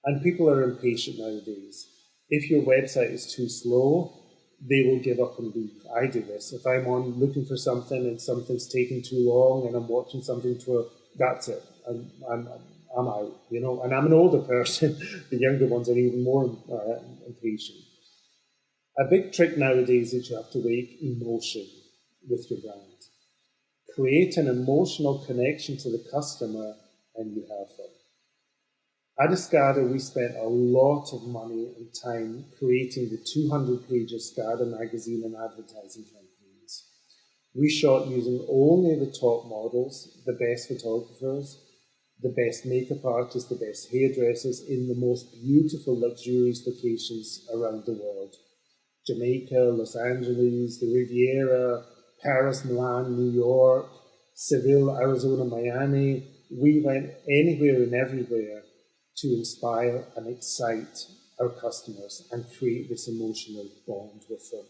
And people are impatient nowadays. If your website is too slow, they will give up and leave. I do this. If I'm on looking for something and something's taking too long and I'm watching something that's it. I'm out, you know. And I'm an older person. The younger ones are even more impatient. A big trick nowadays is you have to wake emotion. with your brand. Create an emotional connection to the customer, and you have them. At Escada, we spent a lot of money and time creating the 200-page Escada magazine and advertising campaigns. We shot using only the top models, the best photographers, the best makeup artists, the best hairdressers in the most beautiful, luxurious locations around the world. Jamaica, Los Angeles, the Riviera, Paris, Milan, New York, Seville, Arizona, Miami. We went anywhere and everywhere to inspire and excite our customers and create this emotional bond with them.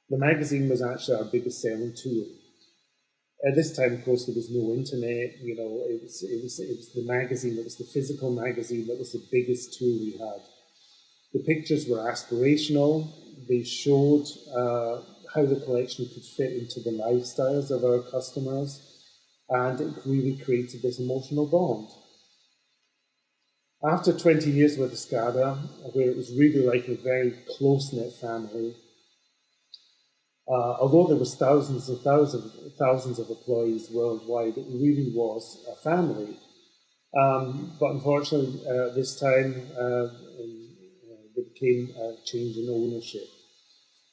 The magazine was actually our biggest selling tool. At this time, of course, there was no internet. It was the magazine, it was the physical magazine that was the biggest tool we had. The pictures were aspirational. They showed how the collection could fit into the lifestyles of our customers, and it really created this emotional bond. After 20 years with Escada, where it was really like a very close-knit family, although there was thousands and thousands of employees worldwide, it really was a family. But unfortunately, this time, there became a change in ownership.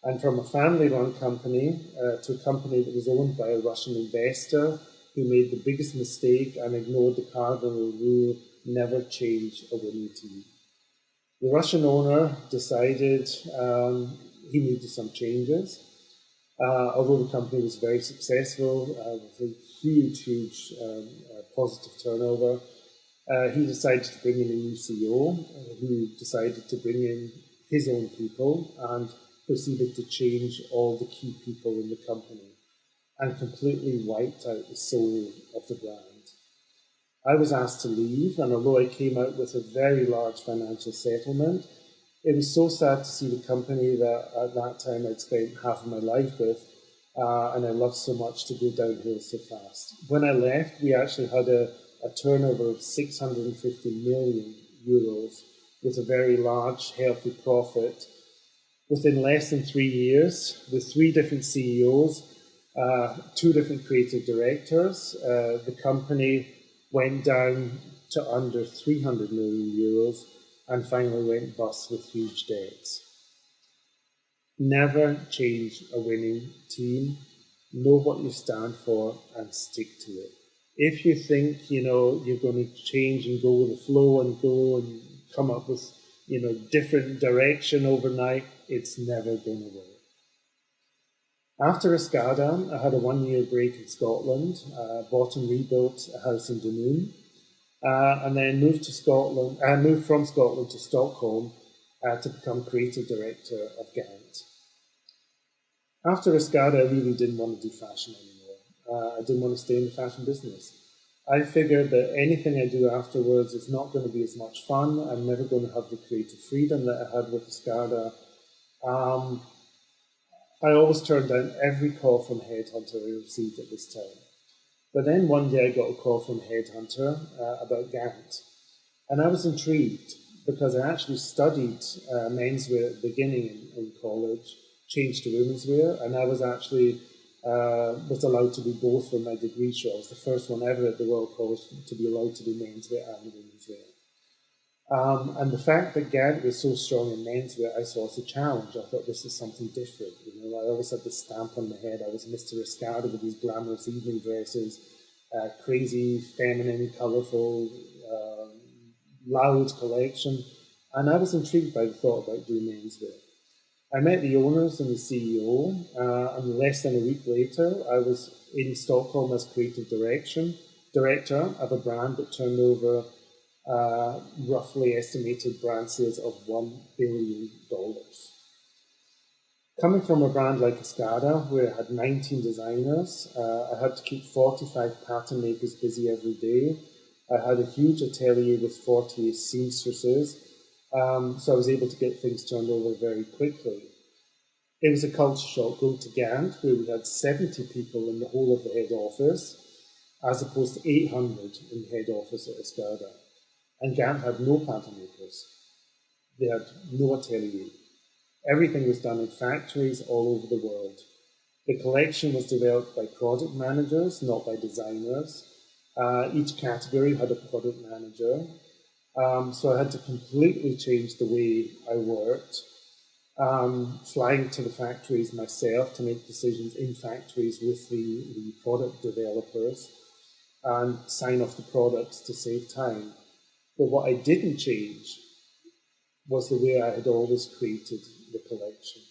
And from a family-run company to a company that was owned by a Russian investor who made the biggest mistake and ignored the cardinal rule: never change a winning team. The Russian owner decided he needed some changes. Although the company was very successful, with a huge positive turnover, he decided to bring in a new CEO who decided to bring in his own people and proceeded to change all the key people in the company and completely wiped out the soul of the brand. I was asked to leave, and although I came out with a very large financial settlement, it was so sad to see the company that at that time I'd spent half of my life with, and I loved so much, to go downhill so fast. When I left, we actually had a turnover of 650 million euros with a very large, healthy profit. Within less than 3 years, with 3 different CEOs, 2 different creative directors, the company went down to under 300 million euros and finally went bust with huge debts. Never change a winning team. Know what you stand for and stick to it. If you think, you're going to change and go with the flow and go and come up with, different direction overnight, it's never going to work. After Escada, I had a 1-year break in Scotland, bought and rebuilt a house in Dunoon, and then moved from Scotland to Stockholm to become creative director of Gant. After Escada, I really didn't want to do fashion anymore. I didn't want to stay in the fashion business. I figured that anything I do afterwards is not going to be as much fun. I'm never going to have the creative freedom that I had with Escada. I always turned down every call from Headhunter I received at this time. But then one day I got a call from Headhunter about Gant. And I was intrigued because I actually studied menswear at the beginning in college, changed to womenswear, and I was actually was allowed to do both for my degree show. I was the first one ever at the Royal College to be allowed to do menswear and womenswear. And the fact that Gant was so strong in menswear, I saw as a challenge. I thought this is something different. I always had this stamp on my head. I was Mr. Escada with these glamorous evening dresses, crazy, feminine, colourful, loud collection. And I was intrigued by the thought about doing menswear. I met the owners and the CEO, and less than a week later, I was in Stockholm as creative director of a brand that turned over roughly estimated brand sales of $1 billion. Coming from a brand like Escada, where I had 19 designers, I had to keep 45 pattern makers busy every day. I had a huge atelier with 40 seamstresses, so I was able to get things turned over very quickly. It was a culture shock going to Gant, where we had 70 people in the whole of the head office, as opposed to 800 in the head office at Escada. And Gant had no pattern makers. They had no atelier. Everything was done in factories all over the world. The collection was developed by product managers, not by designers. Each category had a product manager. So I had to completely change the way I worked, flying to the factories myself to make decisions in factories with the product developers and sign off the products to save time. But what I didn't change was the way I had always created the collection.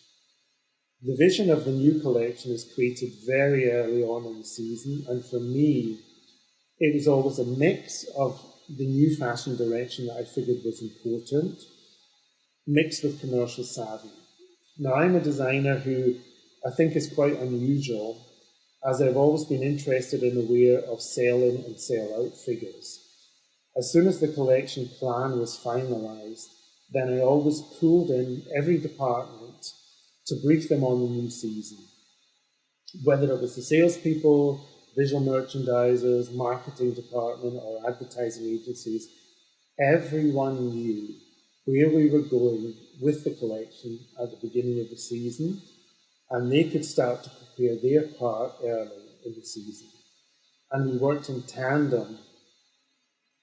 The vision of the new collection is created very early on in the season, and for me, it was always a mix of the new fashion direction that I figured was important, mixed with commercial savvy. Now, I'm a designer who I think is quite unusual, as I've always been interested and aware of sell-in and sell-out figures. As soon as the collection plan was finalised, then I always pulled in every department to brief them on the new season. Whether it was the salespeople, visual merchandisers, marketing department, or advertising agencies, everyone knew where we were going with the collection at the beginning of the season, and they could start to prepare their part early in the season. And we worked in tandem,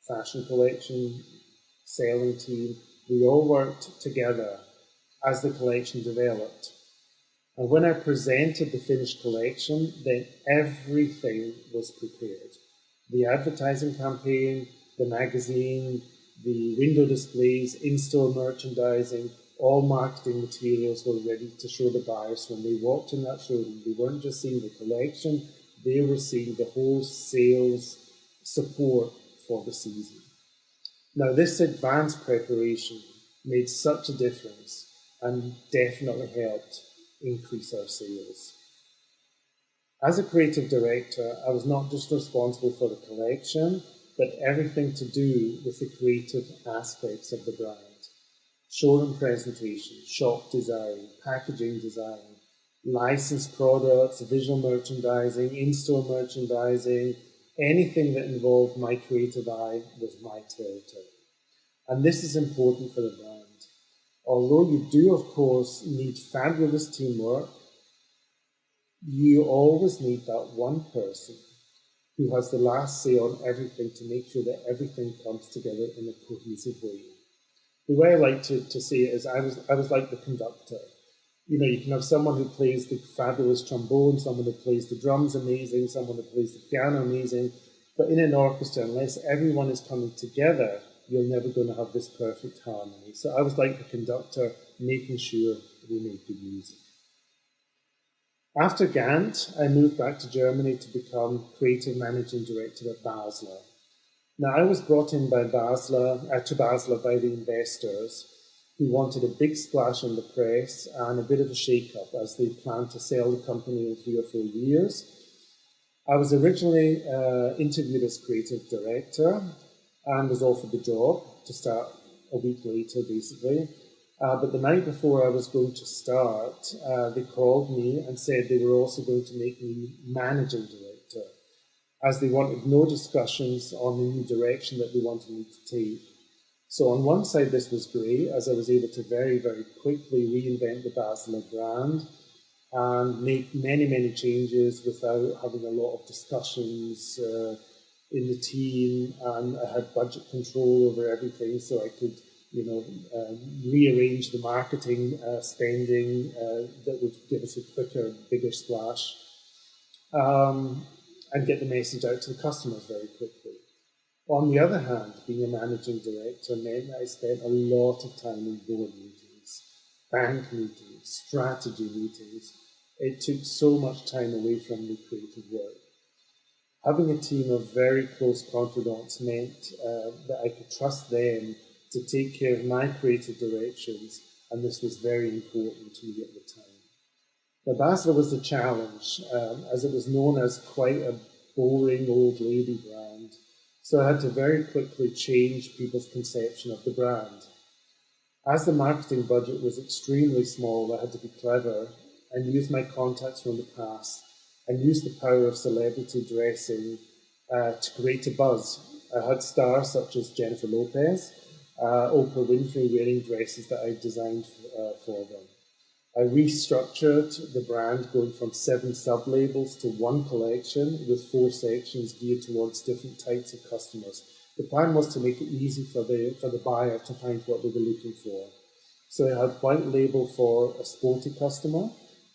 fashion collection, selling team, we all worked together as the collection developed. And when I presented the finished collection, then everything was prepared. The advertising campaign, the magazine, the window displays, in-store merchandising, all marketing materials were ready to show the buyers when they walked in that showroom. They weren't just seeing the collection, they were seeing the whole sales support for the season. Now, this advanced preparation made such a difference and definitely helped increase our sales. As a creative director, I was not just responsible for the collection, but everything to do with the creative aspects of the brand. Showroom presentation, shop design, packaging design, licensed products, visual merchandising, in-store merchandising, anything that involved my creative eye was my territory. And this is important for the brand. Although you do, of course, need fabulous teamwork, you always need that one person who has the last say on everything to make sure that everything comes together in a cohesive way. The way I like to say it is I was like the conductor. You know, you can have someone who plays the fabulous trombone, someone who plays the drums amazing, someone who plays the piano amazing, but in an orchestra, unless everyone is coming together, you're never going to have this perfect harmony. So I was like the conductor, making sure we made good music. After Gant, I moved back to Germany to become creative managing director at Basler. Now, I was brought in by Basler by the investors who wanted a big splash on the press and a bit of a shake-up as they planned to sell the company in 3 or 4 years. I was originally interviewed as creative director and was offered the job to start a week later, basically. But the night before I was going to start, they called me and said they were also going to make me managing director, as they wanted no discussions on the new direction that they wanted me to take. So on one side, this was great, as I was able to very, very quickly reinvent the Basler brand and make many, many changes without having a lot of discussions in the team, and I had budget control over everything, so I could, rearrange the marketing spending that would give us a quicker, bigger splash, and get the message out to the customers very quickly. On the other hand, being a managing director meant that I spent a lot of time in board meetings, bank meetings, strategy meetings. It took so much time away from the creative work. Having a team of very close confidants meant that I could trust them to take care of my creative directions, and this was very important to me at the time. Now, Basler was a challenge, as it was known as quite a boring old lady brand, so I had to very quickly change people's conception of the brand. As the marketing budget was extremely small, I had to be clever and use my contacts from the past and use the power of celebrity dressing to create a buzz. I had stars such as Jennifer Lopez, Oprah Winfrey wearing dresses that I designed for them. I restructured the brand, going from 7 sub-labels to one collection with 4 sections geared towards different types of customers. The plan was to make it easy for the buyer to find what they were looking for. So I had white label for a sporty customer.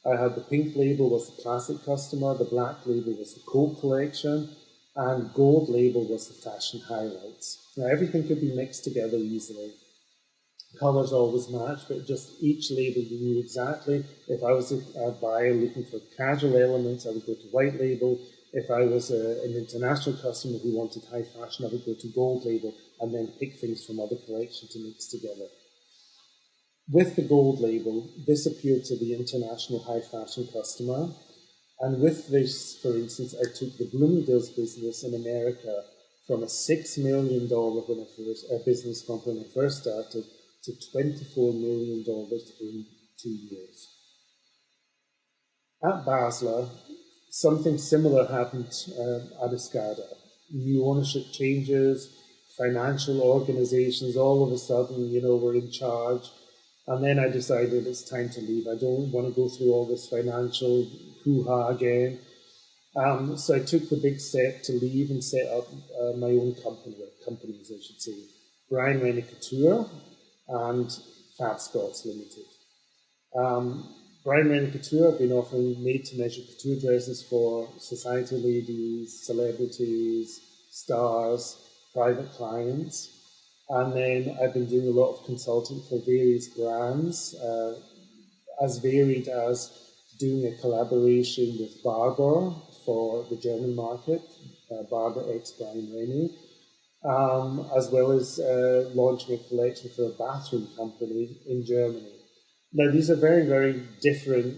I had the pink label was the classic customer, the black label was the coat collection, and gold label was the fashion highlights. Now everything could be mixed together easily. Colours always match, but just each label you knew exactly. If I was a buyer looking for casual elements, I would go to white label. If I was an international customer who wanted high fashion, I would go to gold label and then pick things from other collections to mix together. With the gold label, this appealed to the international high fashion customer. And with this, for instance, I took the Bloomingdale's business in America from a $6 million business when I first started to $24 million in 2 years. At Basler, something similar happened at Escada. New ownership changes, financial organizations all of a sudden, were in charge. And then I decided it's time to leave. I don't want to go through all this financial hoo-ha again. So I took the big step to leave and set up my own companies, I should say. Rennie Couture and Fabscots Limited. Rennie Couture, I've been offering made-to-measure couture dresses for society ladies, celebrities, stars, private clients. And then I've been doing a lot of consulting for various brands, as varied as doing a collaboration with Barbour for the German market, Barbour x Brian Rennie, as well as launching a collection for a bathroom company in Germany. Now, these are very, very different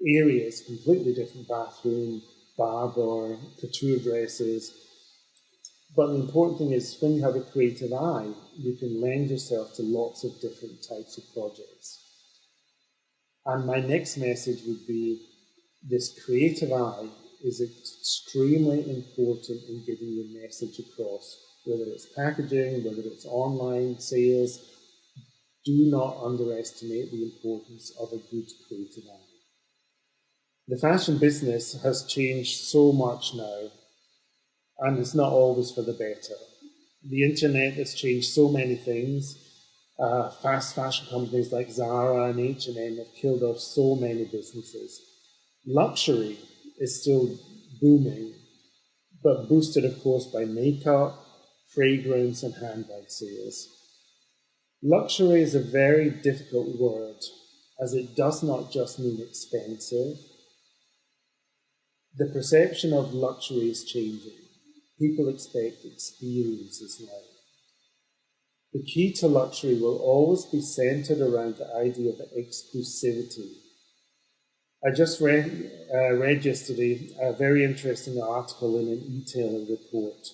areas, completely different: bathroom, Barbour, couture dresses. But the important thing is, when you have a creative eye, you can lend yourself to lots of different types of projects. And my next message would be, this creative eye is extremely important in getting your message across, whether it's packaging, whether it's online sales. Do not underestimate the importance of a good creative eye. The fashion business has changed so much now, and it's not always for the better. The internet has changed so many things. Fast fashion companies like Zara and H&M have killed off so many businesses. Luxury is still booming, but boosted, of course, by makeup, fragrance, and handbag sales. Luxury is a very difficult word, as it does not just mean expensive. The perception of luxury is changing. People expect experiences now. The key to luxury will always be centered around the idea of exclusivity. I just read yesterday a very interesting article in an e-tailer report.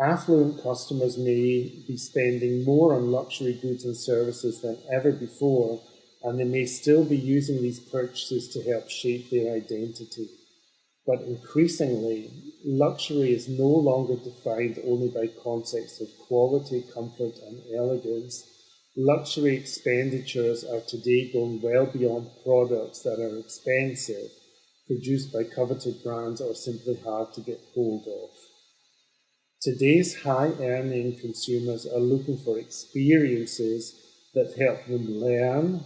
Affluent customers may be spending more on luxury goods and services than ever before, and they may still be using these purchases to help shape their identity. But increasingly, luxury is no longer defined only by concepts of quality, comfort, and elegance. Luxury expenditures are today going well beyond products that are expensive, produced by coveted brands, or simply hard to get hold of. Today's high-earning consumers are looking for experiences that help them learn,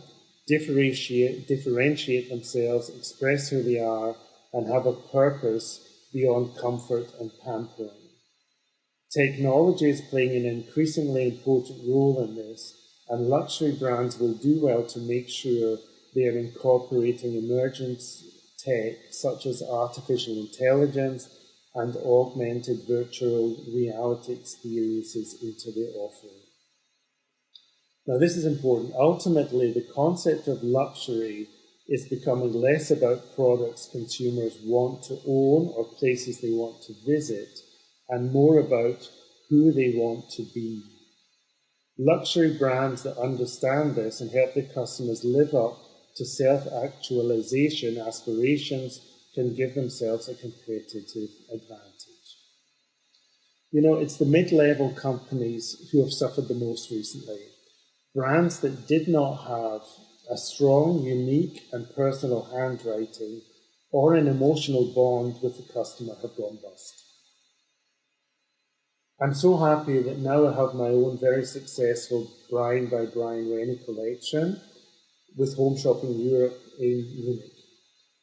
differentiate themselves, express who they are, and have a purpose beyond comfort and pampering. Technology is playing an increasingly important role in this, and luxury brands will do well to make sure they are incorporating emerging tech such as artificial intelligence and augmented virtual reality experiences into their offering. Now, this is important. Ultimately, the concept of luxury is becoming less about products consumers want to own or places they want to visit, and more about who they want to be. Luxury brands that understand this and help their customers live up to self-actualization aspirations can give themselves a competitive advantage. It's the mid-level companies who have suffered the most recently. Brands that did not have a strong, unique, and personal handwriting or an emotional bond with the customer have gone bust. I'm so happy that now I have my own very successful Brian by Brian Rennie collection with Home Shopping Europe in Munich.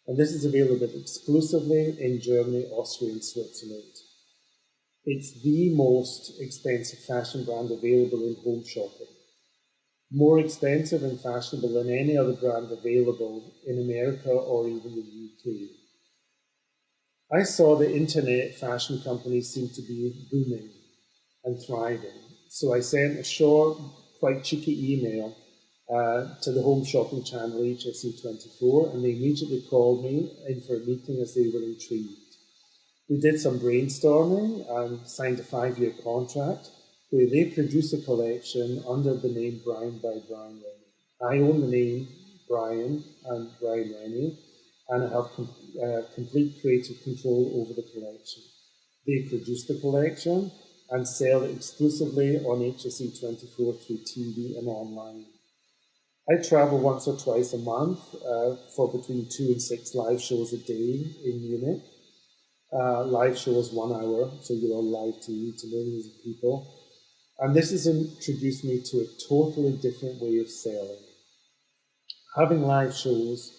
And this is available exclusively in Germany, Austria, and Switzerland. It's the most expensive fashion brand available in home shopping. More expensive and fashionable than any other brand available in America or even the UK. I saw the internet fashion companies seem to be booming and thriving. So I sent a short, quite cheeky email to the home shopping channel HSE24, and they immediately called me in for a meeting as they were intrigued. We did some brainstorming and signed a 5-year contract where they produce a collection under the name Brian by Brian Rennie. I own the name Brian and Brian Rennie, and I have complete creative control over the collection. They produce the collection and sell it exclusively on HSE24 through TV and online. I travel once or twice a month for between 2 and 6 live shows a day in Munich. Live shows 1 hour, so you're on live TV to millions of people. And this has introduced me to a totally different way of selling. Having live shows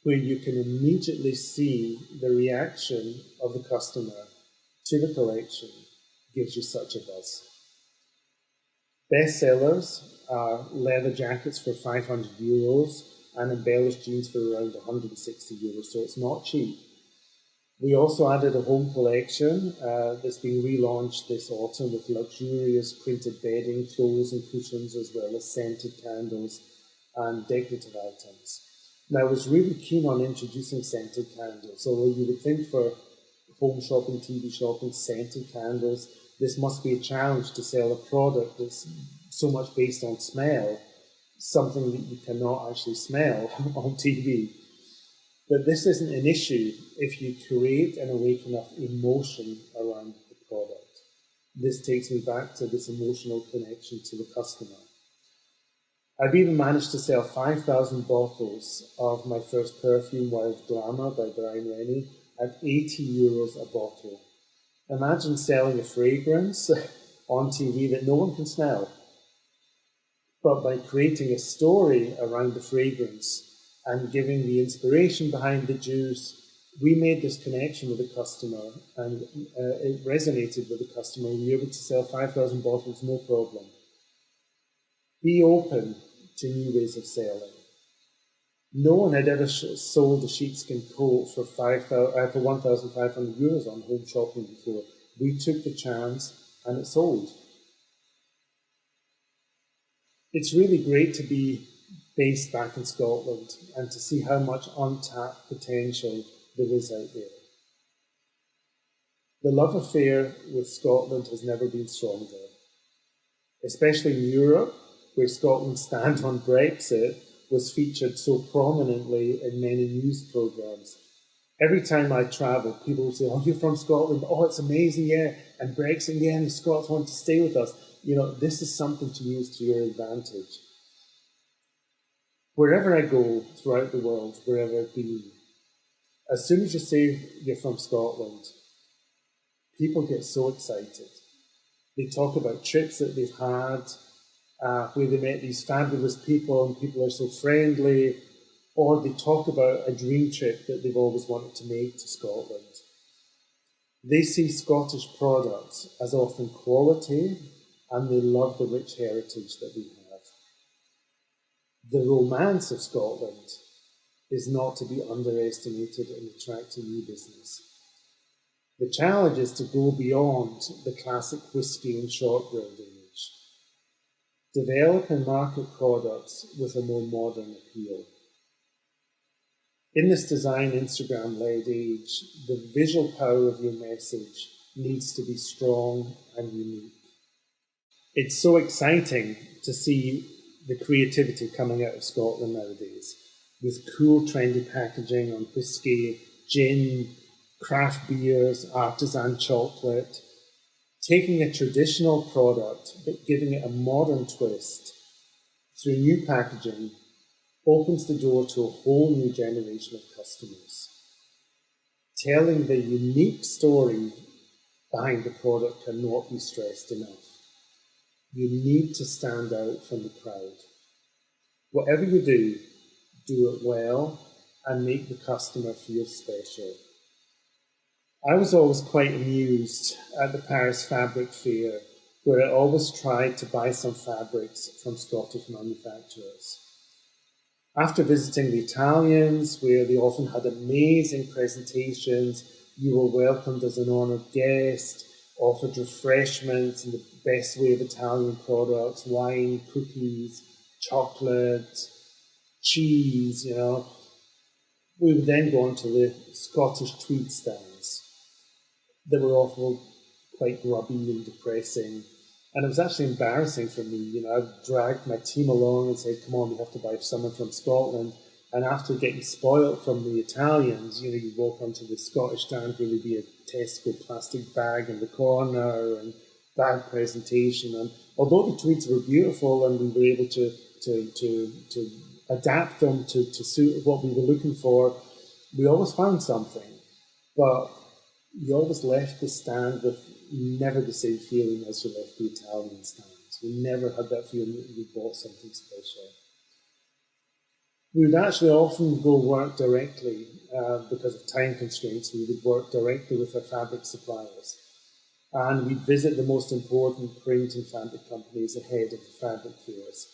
where you can immediately see the reaction of the customer to the collection gives you such a buzz. Best sellers are leather jackets for €500 and embellished jeans for around €160, so it's not cheap. We also added a home collection that's been relaunched this autumn with luxurious printed bedding, throws and cushions, as well as scented candles and decorative items. Now, I was really keen on introducing scented candles, although you would think for home shopping, TV shopping, scented candles, this must be a challenge to sell a product that's so much based on smell, something that you cannot actually smell on TV. But this isn't an issue if you create and awaken enough emotion around the product. This takes me back to this emotional connection to the customer. I've even managed to sell 5,000 bottles of my first perfume, Wild Glamour by Brian Rennie, at €80 a bottle. Imagine selling a fragrance on TV that no one can smell. But by creating a story around the fragrance and giving the inspiration behind the juice, we made this connection with the customer, and it resonated with the customer. We were able to sell 5,000 bottles, no problem. Be open to new ways of selling. No one had ever sold a sheepskin coat for €1,500 on home shopping before. We took the chance and it sold. It's really great to be based back in Scotland and to see how much untapped potential there is out there. The love affair with Scotland has never been stronger, especially in Europe, where Scotland's stand on Brexit was featured so prominently in many news programmes. Every time I travel, people will say, "Oh, you're from Scotland? Oh, it's amazing, yeah. And Brexit, yeah, and the Scots want to stay with us." You know, this is something to use to your advantage. Wherever I go throughout the world, wherever I've been, as soon as you say you're from Scotland, people get so excited. They talk about trips that they've had, where they met these fabulous people and people are so friendly, or they talk about a dream trip that they've always wanted to make to Scotland. They see Scottish products as often quality, and they love the rich heritage that we have. The romance of Scotland is not to be underestimated in attracting new business. The challenge is to go beyond the classic whisky and shortbread image. Develop and market products with a more modern appeal. In this design Instagram-led age, the visual power of your message needs to be strong and unique. It's so exciting to see the creativity coming out of Scotland nowadays, with cool, trendy packaging on whisky, gin, craft beers, artisan chocolate, taking a traditional product but giving it a modern twist, through new packaging opens the door to a whole new generation of customers. Telling the unique story behind the product cannot be stressed enough. You need to stand out from the crowd. Whatever you do it well and make the customer feel special. I was always quite amused at the Paris Fabric Fair, where I always tried to buy some fabrics from Scottish manufacturers. After visiting the Italians, where they often had amazing presentations, you were welcomed as an honoured guest, offered refreshments in the best way of Italian products, wine, cookies, chocolate, cheese, We would then go on to the Scottish tweed stands. They were often quite grubby and depressing. And it was actually embarrassing for me. I dragged my team along and said, come on, we have to buy someone from Scotland. And after getting spoilt from the Italians, you walk onto the Scottish stand where there'd be a Tesco plastic bag in the corner and bad presentation. And although the tweeds were beautiful and we were able to adapt them to suit what we were looking for, we always found something. But you always left the stand with never the same feeling as you left the Italian stands. You never had that feeling that you bought something special. We would actually often go work directly because of time constraints. We would work directly with our fabric suppliers. And we'd visit the most important print and fabric companies ahead of the fabric fairs.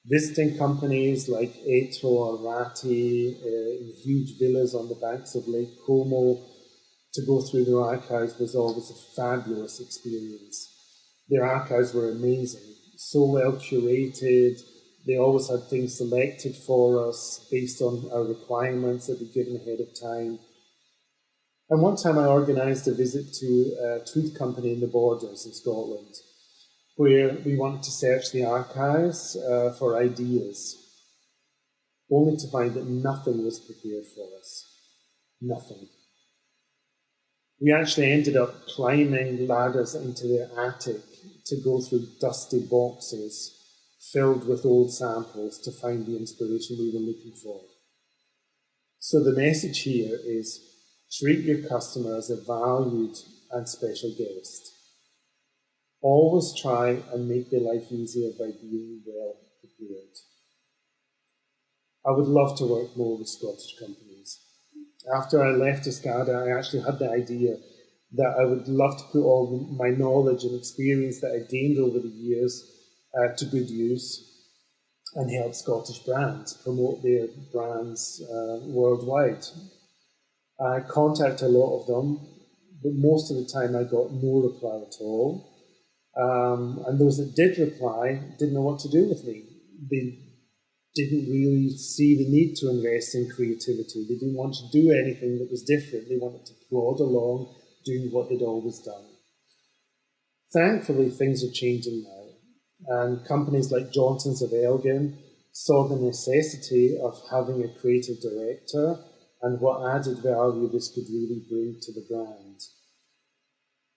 Visiting companies like Etro or Ratti in huge villas on the banks of Lake Como to go through their archives was always a fabulous experience. Their archives were amazing, so well curated. They always had things selected for us based on our requirements that we'd given ahead of time. And one time I organised a visit to a tweed company in the Borders in Scotland, where we wanted to search the archives for ideas, only to find that nothing was prepared for us. Nothing. We actually ended up climbing ladders into their attic to go through dusty boxes filled with old samples to find the inspiration we were looking for. So the message here is treat your customer as a valued and special guest. Always try and make their life easier by being well prepared. I would love to work more with Scottish companies. After I left Escada, I actually had the idea that I would love to put all my knowledge and experience that I gained over the years to good use and help Scottish brands promote their brands worldwide. I contacted a lot of them, but most of the time I got no reply at all. And those that did reply didn't know what to do with me. They didn't really see the need to invest in creativity. They didn't want to do anything that was different. They wanted to plod along doing what they'd always done. Thankfully, things are changing now, and companies like Johnson's of Elgin saw the necessity of having a creative director and what added value this could really bring to the brand.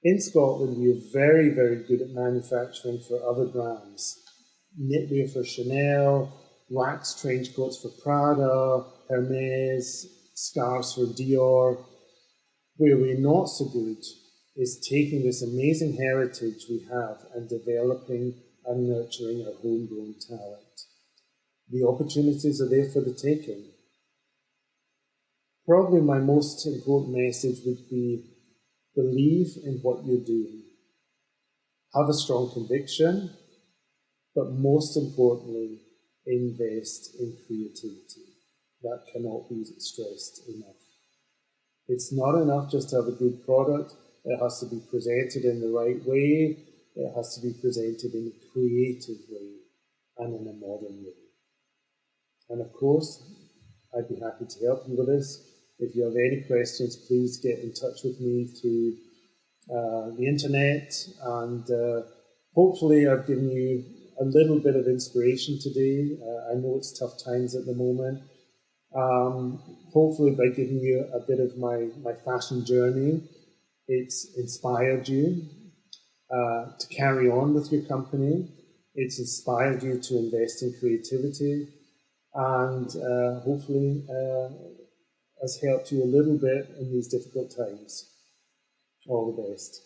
In Scotland, we are very, very good at manufacturing for other brands. Knitwear for Chanel, wax trench coats for Prada, Hermes, scarves for Dior. Where we're not so good is taking this amazing heritage we have and developing and nurturing our homegrown talent. The opportunities are there for the taking. Probably my most important message would be believe in what you're doing. Have a strong conviction, but most importantly, invest in creativity. That cannot be stressed enough. It's not enough just to have a good product. It has to be presented in the right way. It has to be presented in a creative way and in a modern way. And of course, I'd be happy to help you with this. If you have any questions, please get in touch with me through the internet, and hopefully I've given you a little bit of inspiration today. I know it's tough times at the moment. Hopefully by giving you a bit of my fashion journey, it's inspired you to carry on with your company it's inspired you to invest in creativity, and hopefully has helped you a little bit in these difficult times. All the best.